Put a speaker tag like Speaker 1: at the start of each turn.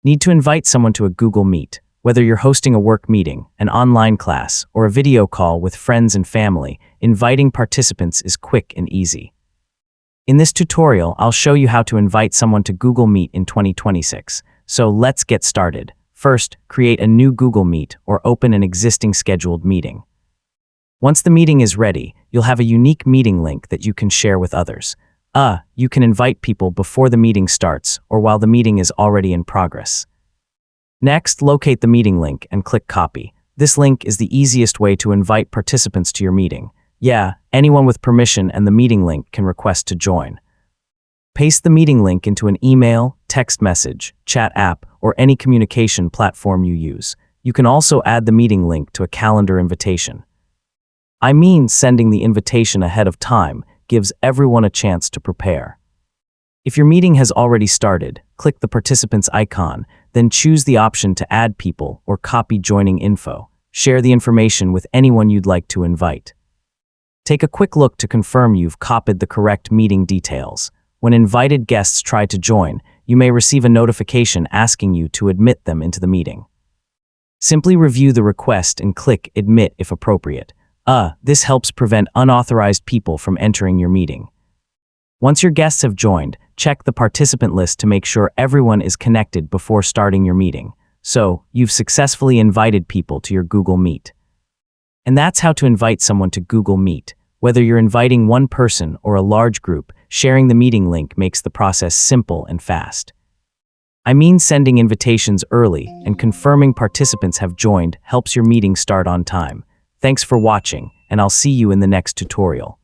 Speaker 1: Need to invite someone to a Google Meet. Whether you're hosting a work meeting, an online class, or a video call with friends and family, inviting participants is quick and easy. In this tutorial, I'll show you how to invite someone to Google Meet in 2026. So let's get started. First, create a new Google Meet or open an existing scheduled meeting. Once the meeting is ready, you'll have a unique meeting link that you can share with others. You can invite people before the meeting starts or while the meeting is already in progress. Next, locate the meeting link and click Copy. This link is the easiest way to invite participants to your meeting. Yeah, anyone with permission and the meeting link can request to join. Paste the meeting link into an email, text message, chat app, or any communication platform you use. You can also add the meeting link to a calendar invitation. I mean, sending the invitation ahead of time gives everyone a chance to prepare. If your meeting has already started, click the participants icon, then choose the option to add people or copy joining info. Share the information with anyone you'd like to invite. Take a quick look to confirm you've copied the correct meeting details. When invited guests try to join, you may receive a notification asking you to admit them into the meeting. Simply review the request and click Admit if appropriate. This helps prevent unauthorized people from entering your meeting. Once your guests have joined, check the participant list to make sure everyone is connected before starting your meeting. So, you've successfully invited people to your Google Meet. And that's how to invite someone to Google Meet. Whether you're inviting one person or a large group, sharing the meeting link makes the process simple and fast. I mean, sending invitations early and confirming participants have joined helps your meeting start on time. Thanks for watching, and I'll see you in the next tutorial.